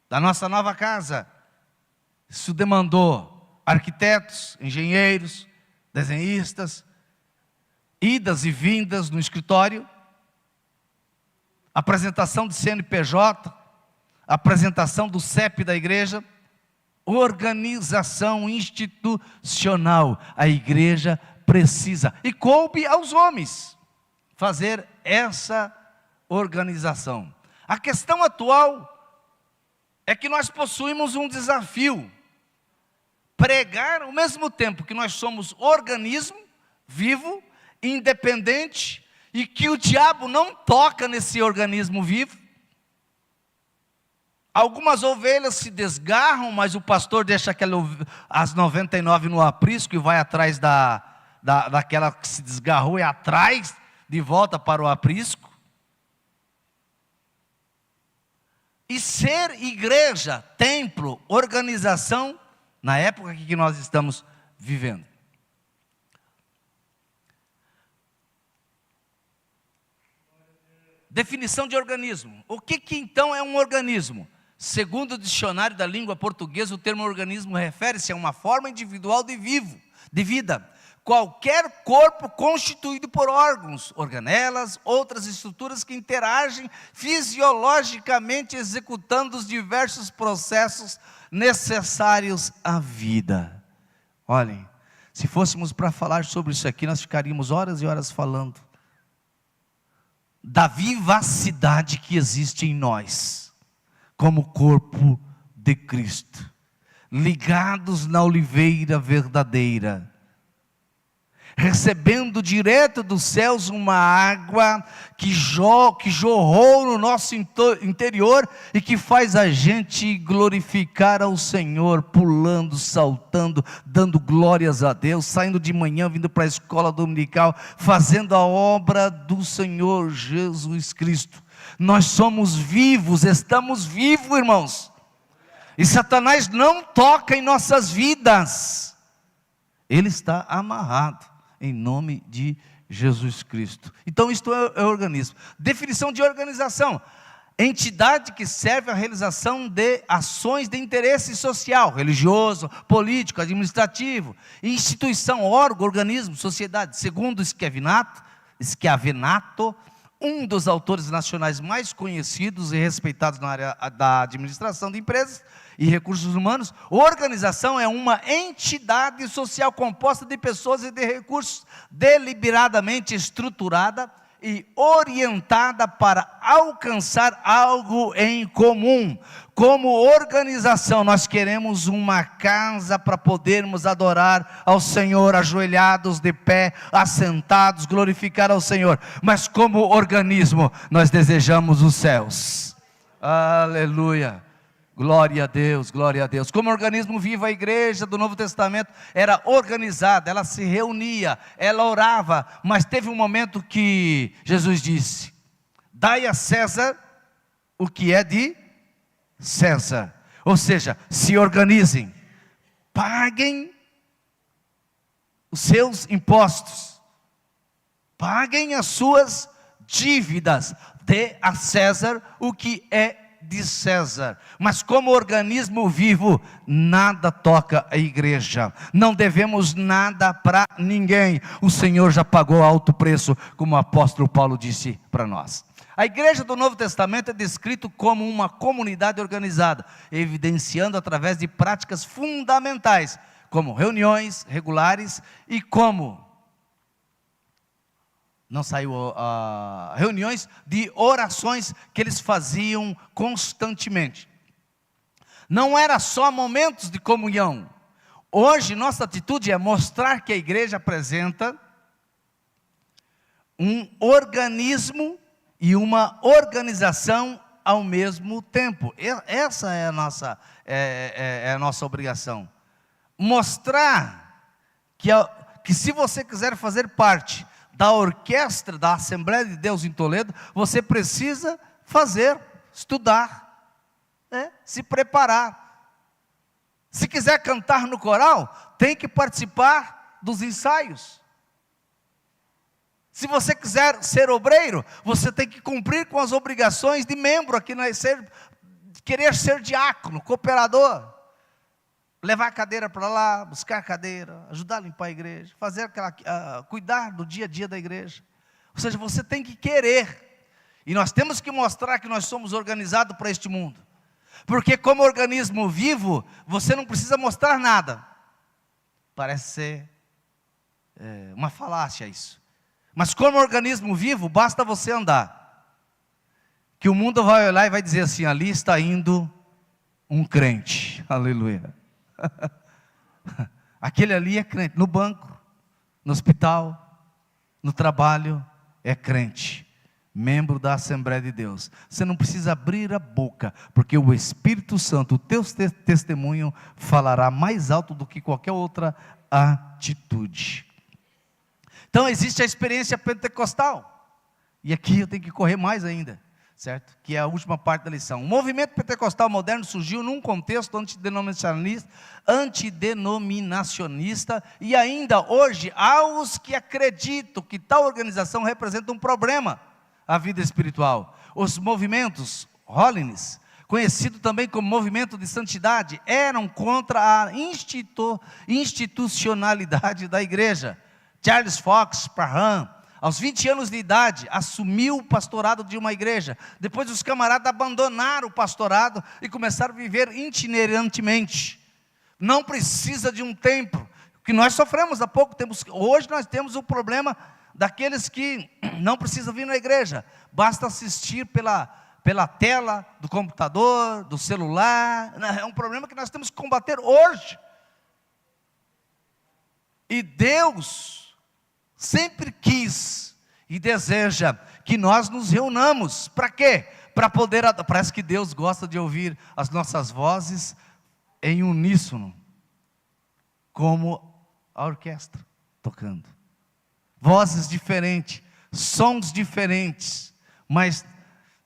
da nossa nova casa. Isso demandou arquitetos, engenheiros, desenhistas, idas e vindas no escritório, apresentação de CNPJ, apresentação do CEP da igreja, organização institucional. A igreja precisa, e coube aos homens, fazer essa organização. A questão atual é que nós possuímos um desafio: pregar ao mesmo tempo que nós somos organismo vivo, independente, e que o diabo não toca nesse organismo vivo. Algumas ovelhas se desgarram, mas o pastor deixa as 99 no aprisco e vai atrás daquela que se desgarrou e atrás de volta para o aprisco. E ser igreja, templo, organização, na época que nós estamos vivendo. Definição de organismo. O que então é um organismo? Segundo o dicionário da língua portuguesa, o termo organismo refere-se a uma forma individual de vida. Qualquer corpo constituído por órgãos, organelas, outras estruturas que interagem fisiologicamente, executando os diversos processos necessários à vida. Olhem, se fôssemos para falar sobre isso aqui, nós ficaríamos horas e horas falando da vivacidade que existe em nós, como corpo de Cristo, ligados na oliveira verdadeira, recebendo direto dos céus uma água que jorrou no nosso interior e que faz a gente glorificar ao Senhor, pulando, saltando, dando glórias a Deus, saindo de manhã, vindo para a escola dominical, fazendo a obra do Senhor Jesus Cristo. Nós somos vivos, estamos vivos, irmãos, e Satanás não toca em nossas vidas, ele está amarrado, em nome de Jesus Cristo. Então isto é organismo. Definição de organização: entidade que serve à realização de ações de interesse social, religioso, político, administrativo. Instituição, órgão, organismo, sociedade. Segundo Schiavinato, um dos autores nacionais mais conhecidos e respeitados na área da administração de empresas e recursos humanos, organização é uma entidade social composta de pessoas e de recursos deliberadamente estruturada e orientada para alcançar algo em comum. Como organização, nós queremos uma casa para podermos adorar ao Senhor, ajoelhados, de pé, assentados, glorificar ao Senhor. Mas como organismo, nós desejamos os céus. Aleluia. Glória a Deus, glória a Deus. Como organismo vivo, a igreja do Novo Testamento era organizada, ela se reunia, ela orava, mas teve um momento que Jesus disse: dai a César o que é de César. Ou seja, se organizem, paguem os seus impostos, paguem as suas dívidas, dê a César o que é de César. Mas como organismo vivo, nada toca a igreja, não devemos nada para ninguém, o Senhor já pagou alto preço, como o apóstolo Paulo disse para nós. A igreja do Novo Testamento é descrito como uma comunidade organizada, evidenciando através de práticas fundamentais, como reuniões regulares e como não saiu reuniões de orações que eles faziam constantemente. Não era só momentos de comunhão. Hoje nossa atitude é mostrar que a igreja apresenta um organismo e uma organização ao mesmo tempo. Essa é a nossa obrigação. Mostrar que se você quiser fazer parte da orquestra da Assembleia de Deus em Toledo, você precisa estudar, se preparar. Se quiser cantar no coral, tem que participar dos ensaios. Se você quiser ser obreiro, você tem que cumprir com as obrigações de membro aqui, querer ser diácono, cooperador. Levar a cadeira para lá, buscar a cadeira, ajudar a limpar a igreja, cuidar do dia a dia da igreja. Ou seja, você tem que querer. E nós temos que mostrar que nós somos organizados para este mundo. Porque como organismo vivo, você não precisa mostrar nada. Parece ser uma falácia isso. Mas como organismo vivo, basta você andar. Que o mundo vai olhar e vai dizer assim: ali está indo um crente. Aleluia. Aquele ali é crente, no banco, no hospital, no trabalho, é crente, membro da Assembleia de Deus. Você não precisa abrir a boca, porque o Espírito Santo, o teu testemunho, falará mais alto do que qualquer outra atitude. Então existe a experiência pentecostal, e aqui eu tenho que correr mais ainda, certo? Que é a última parte da lição. O movimento pentecostal moderno surgiu num contexto antidenominacionista, e ainda hoje há os que acreditam que tal organização representa um problema à vida espiritual. Os movimentos Holiness, conhecido também como movimento de santidade, eram contra a institucionalidade da igreja. Charles Fox Parham, aos 20 anos de idade, assumiu o pastorado de uma igreja. Depois os camaradas abandonaram o pastorado e começaram a viver itinerantemente. Não precisa de um templo, que nós sofremos há pouco tempo. Hoje nós temos o problema daqueles que não precisam vir na igreja, basta assistir pela tela do computador, do celular. É um problema que nós temos que combater hoje. E Deus sempre quis e deseja que nós nos reunamos. Para quê? Para poder, parece que Deus gosta de ouvir as nossas vozes em uníssono, como a orquestra tocando. Vozes diferentes, sons diferentes, mas,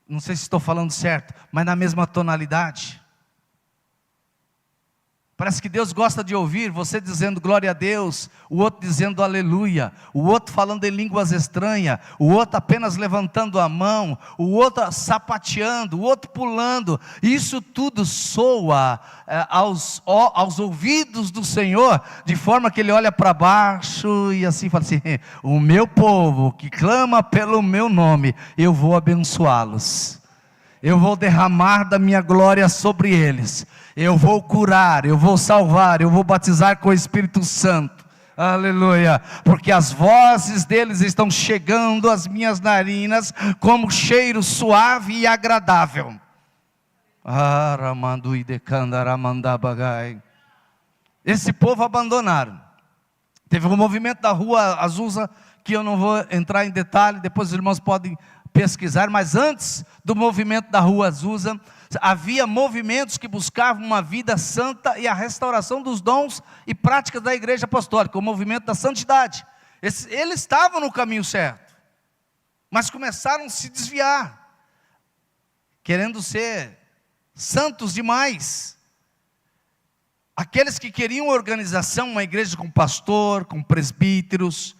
não sei se estou falando certo, mas na mesma tonalidade. Parece que Deus gosta de ouvir você dizendo glória a Deus, o outro dizendo aleluia, o outro falando em línguas estranhas, o outro apenas levantando a mão, o outro sapateando, o outro pulando. Isso tudo soa aos ouvidos do Senhor, de forma que Ele olha para baixo e assim fala assim: o meu povo que clama pelo meu nome, eu vou abençoá-los. Eu vou derramar da minha glória sobre eles. Eu vou curar, eu vou salvar, eu vou batizar com o Espírito Santo. Aleluia. Porque as vozes deles estão chegando às minhas narinas como cheiro suave e agradável. Esse povo abandonaram. Teve um movimento da rua Azusa, que eu não vou entrar em detalhe, depois os irmãos podem pesquisar, mas antes do movimento da Rua Azusa, havia movimentos que buscavam uma vida santa e a restauração dos dons e práticas da igreja apostólica, o movimento da santidade. Eles estavam no caminho certo, mas começaram a se desviar, querendo ser santos demais. Aqueles que queriam organização, uma igreja com pastor, com presbíteros,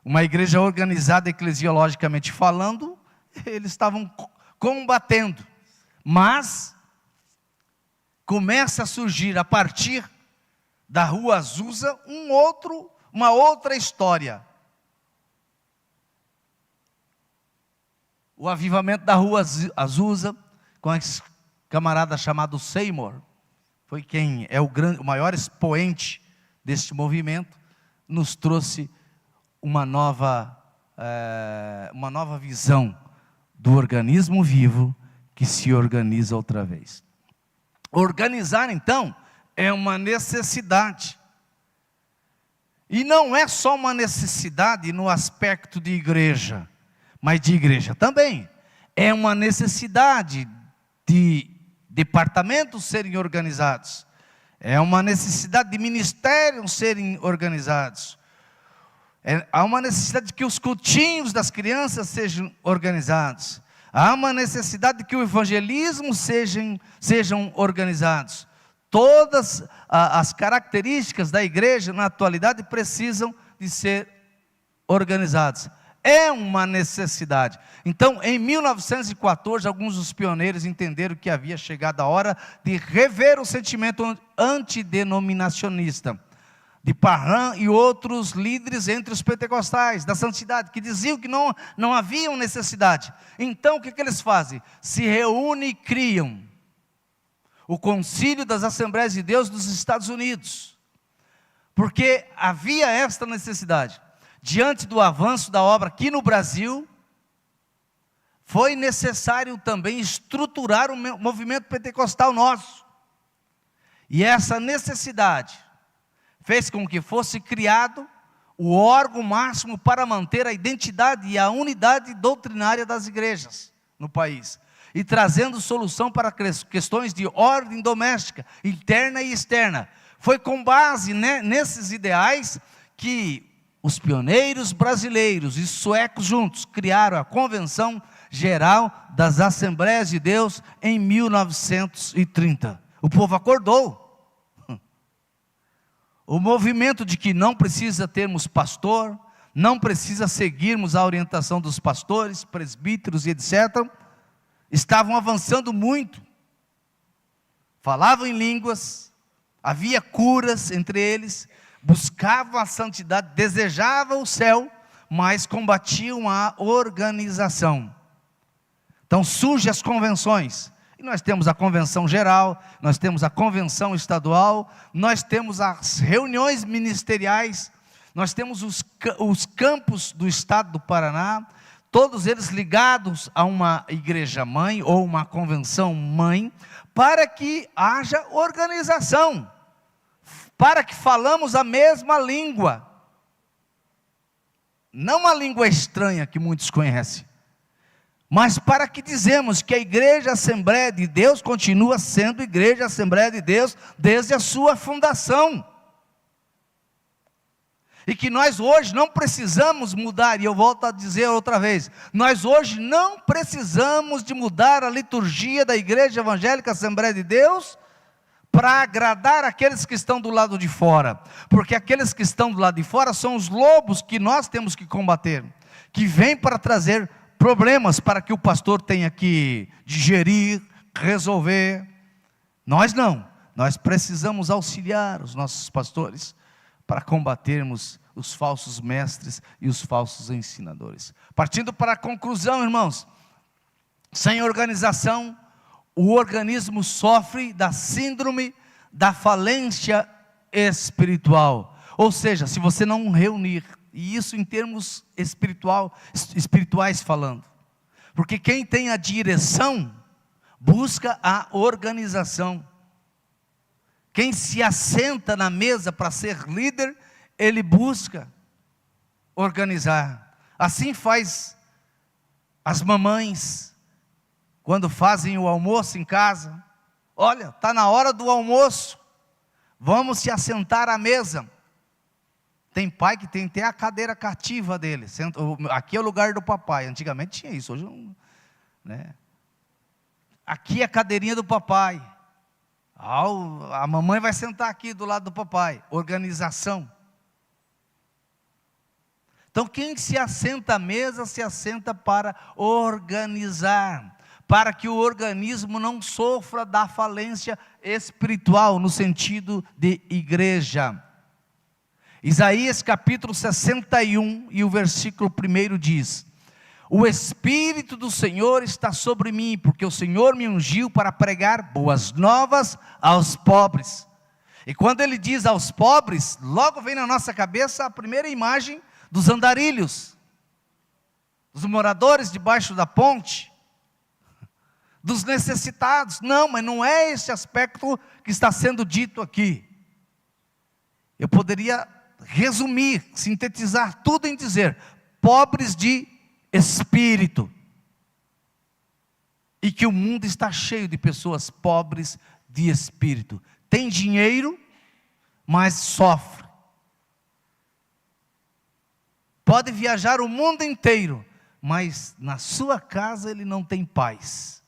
uma igreja organizada eclesiologicamente falando, eles estavam combatendo. Mas começa a surgir a partir da Rua Azusa uma outra história. O avivamento da Rua Azusa, com esse camarada chamado Seymour, foi quem é o maior expoente deste movimento, nos trouxe uma nova visão do organismo vivo que se organiza outra vez. Organizar, então, é uma necessidade. E não é só uma necessidade no aspecto de igreja, mas de igreja também. É uma necessidade de departamentos serem organizados. É uma necessidade de ministérios serem organizados. Há uma necessidade de que os cultinhos das crianças sejam organizados. Há uma necessidade de que o evangelismo sejam organizados. Todas as características da igreja na atualidade precisam de ser organizadas. É uma necessidade. Então, em 1914, alguns dos pioneiros entenderam que havia chegado a hora de rever o sentimento antidenominacionista de Parham e outros líderes entre os pentecostais, da santidade, que diziam que não havia necessidade. Então, o que eles fazem? Se reúnem e criam o Concílio das Assembleias de Deus dos Estados Unidos, porque havia esta necessidade. Diante do avanço da obra aqui no Brasil, foi necessário também estruturar o movimento pentecostal nosso. E essa necessidade fez com que fosse criado o órgão máximo para manter a identidade e a unidade doutrinária das igrejas no país, e trazendo solução para questões de ordem doméstica, interna e externa. Foi com base nesses ideais que os pioneiros brasileiros e suecos juntos criaram a Convenção Geral das Assembleias de Deus em 1930. O povo acordou. O movimento de que não precisa termos pastor, não precisa seguirmos a orientação dos pastores, presbíteros e etc., estavam avançando muito. Falavam em línguas, havia curas entre eles, buscavam a santidade, desejavam o céu, mas combatiam a organização. Então surgem as convenções. E nós temos a convenção geral, nós temos a convenção estadual, nós temos as reuniões ministeriais, nós temos os campos do estado do Paraná, todos eles ligados a uma igreja mãe ou uma convenção mãe, para que haja organização, para que falamos a mesma língua, não uma língua estranha que muitos conhecem, mas para que dizemos que a Igreja Assembleia de Deus continua sendo Igreja Assembleia de Deus desde a sua fundação. E que nós hoje não precisamos mudar, e eu volto a dizer outra vez, nós hoje não precisamos de mudar a liturgia da Igreja Evangélica Assembleia de Deus para agradar aqueles que estão do lado de fora, porque aqueles que estão do lado de fora são os lobos que nós temos que combater, que vêm para trazer problemas para que o pastor tenha que digerir, resolver. Nós não, nós precisamos auxiliar os nossos pastores para combatermos os falsos mestres e os falsos ensinadores. Partindo para a conclusão, irmãos, sem organização, o organismo sofre da síndrome da falência espiritual. Ou seja, se você não reunir, e isso em termos espirituais falando, porque quem tem a direção, busca a organização. Quem se assenta na mesa para ser líder, ele busca organizar. Assim faz As mamães, quando fazem o almoço em casa, olha, está na hora do almoço, vamos se assentar à mesa. Tem pai que tem até a cadeira cativa dele, aqui é o lugar do papai, antigamente tinha isso, hoje não, né? Aqui é a cadeirinha do papai, a mamãe vai sentar aqui do lado do papai, organização. Então quem se assenta à mesa, se assenta para organizar, para que o organismo não sofra da falência espiritual, no sentido de igreja. Isaías capítulo 61 e o versículo 1 diz: o Espírito do Senhor está sobre mim, porque o Senhor me ungiu para pregar boas novas aos pobres. E quando ele diz aos pobres, logo vem na nossa cabeça a primeira imagem dos andarilhos, dos moradores debaixo da ponte, dos necessitados. Não, mas não é esse aspecto que está sendo dito aqui. Eu poderia resumir, sintetizar tudo em dizer: pobres de espírito. E que o mundo está cheio de pessoas pobres de espírito. Tem dinheiro, mas sofre. Pode viajar o mundo inteiro, mas na sua casa ele não tem paz.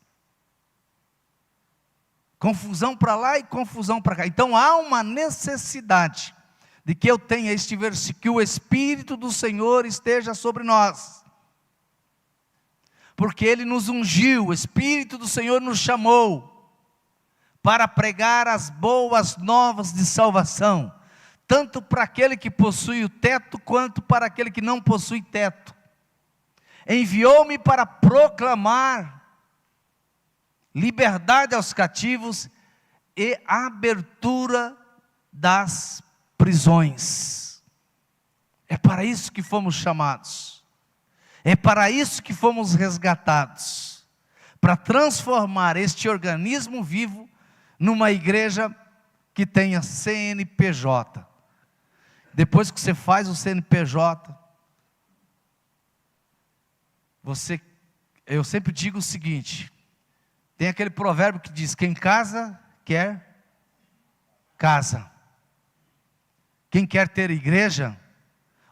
Confusão para lá e confusão para cá. Então há uma necessidade de que eu tenha este versículo, que o Espírito do Senhor esteja sobre nós. Porque Ele nos ungiu, o Espírito do Senhor nos chamou para pregar as boas novas de salvação, tanto para aquele que possui o teto, quanto para aquele que não possui teto. Enviou-me para proclamar liberdade aos cativos e abertura das prisões. É para isso que fomos chamados. É para isso que fomos resgatados. Para transformar este organismo vivo numa igreja que tenha CNPJ. Depois que você faz o CNPJ, eu sempre digo o seguinte: tem aquele provérbio que diz: quem casa, quer casa. Quem quer ter igreja,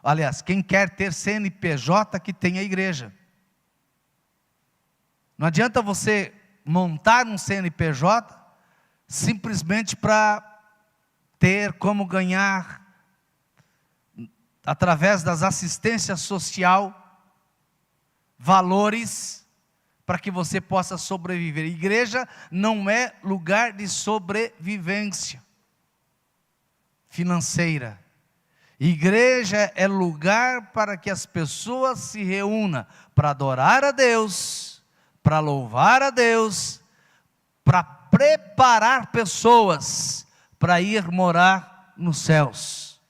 aliás, quem quer ter CNPJ, que tenha igreja. Não adianta você montar um CNPJ simplesmente para ter como ganhar através das assistências social valores para que você possa sobreviver. Igreja não é lugar de sobrevivência financeira. Igreja é lugar para que as pessoas se reúnam para adorar a Deus, para louvar a Deus, para preparar pessoas para ir morar nos céus.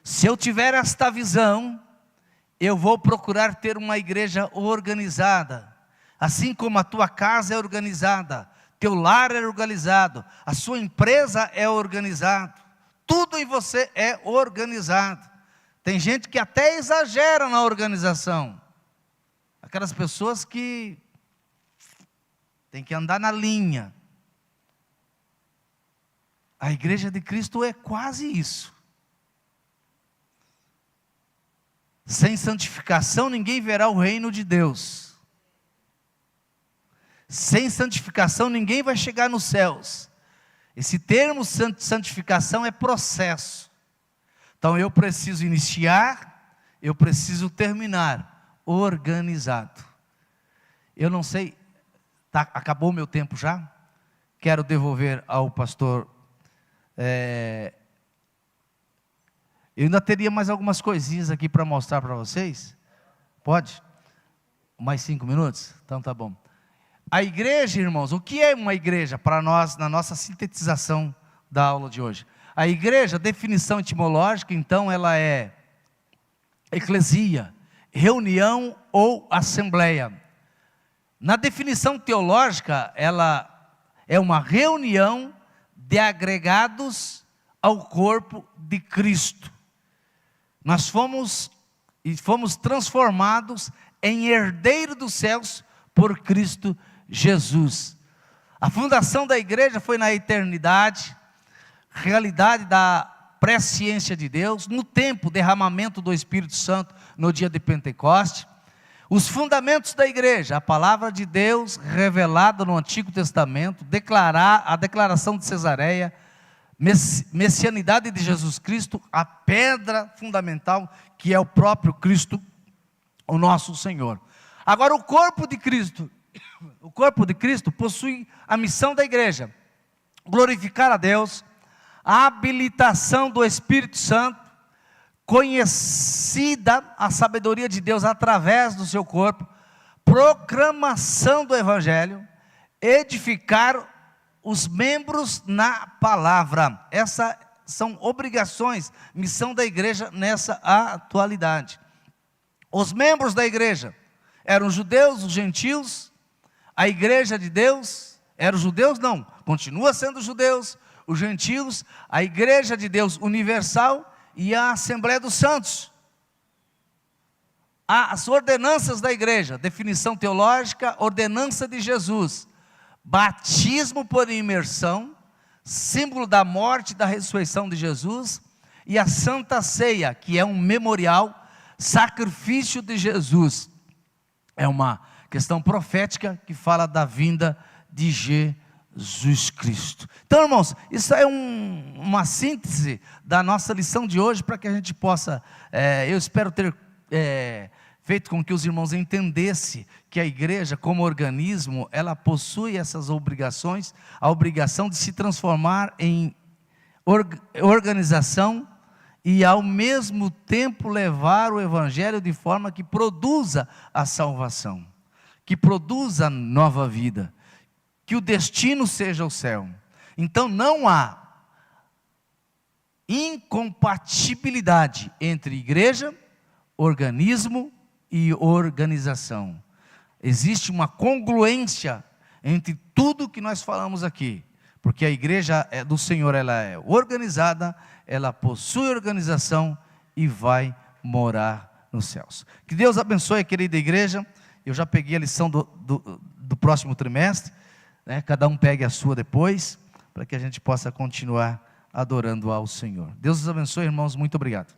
Se eu tiver esta visão, eu vou procurar ter uma igreja organizada, assim como a tua casa é organizada, teu lar é organizado, a sua empresa é organizada, tudo em você é organizado. Tem gente que até exagera na organização, aquelas pessoas que tem que andar na linha. A igreja de Cristo é quase isso. Sem santificação ninguém verá o reino de Deus. Sem santificação ninguém vai chegar nos céus. Esse termo santificação é processo. Então eu preciso iniciar, eu preciso terminar organizado. Eu não sei, acabou o meu tempo já? Quero devolver ao pastor. Eu ainda teria mais algumas coisinhas aqui para mostrar para vocês. Pode? Mais 5 minutos? Então tá bom. A igreja, irmãos, o que é uma igreja para nós, na nossa sintetização da aula de hoje? A igreja, definição etimológica, então, ela é eclesia, reunião ou assembleia. Na definição teológica, ela é uma reunião de agregados ao corpo de Cristo. Nós fomos transformados em herdeiro dos céus por Cristo Jesus. A fundação da igreja foi na eternidade, realidade da presciência de Deus, no tempo, derramamento do Espírito Santo no dia de Pentecoste. Os fundamentos da igreja, a palavra de Deus revelada no Antigo Testamento, a declaração de Cesareia, messianidade de Jesus Cristo, a pedra fundamental que é o próprio Cristo, o nosso Senhor. Agora o corpo de Cristo possui a missão da igreja: glorificar a Deus, a habilitação do Espírito Santo, conhecida a sabedoria de Deus através do seu corpo, proclamação do Evangelho, edificar os membros na palavra. Essas são obrigações, missão da igreja nessa atualidade. Os membros da igreja eram os judeus, os gentios. A igreja de Deus era os judeus? Não, continua sendo os judeus, os gentios, a igreja de Deus universal e a Assembleia dos Santos. As ordenanças da igreja, definição teológica, ordenança de Jesus, batismo por imersão, símbolo da morte e da ressurreição de Jesus, e a Santa Ceia, que é um memorial, sacrifício de Jesus. É uma questão profética que fala da vinda de Jesus Cristo. Então, irmãos, isso é uma síntese da nossa lição de hoje, para que a gente possa, eu espero ter feito com que os irmãos entendessem que a igreja, como organismo, ela possui essas obrigações, a obrigação de se transformar em organização e ao mesmo tempo levar o Evangelho de forma que produza a salvação, que produza nova vida, que o destino seja o céu. Então não há incompatibilidade entre igreja, organismo e organização. Existe uma congruência entre tudo que nós falamos aqui, porque a igreja do Senhor, ela é organizada, ela possui organização e vai morar nos céus. Que Deus abençoe a querida igreja. Eu já peguei a lição do próximo trimestre, né? Cada um pegue a sua depois, para que a gente possa continuar adorando ao Senhor. Deus os abençoe, irmãos, muito obrigado.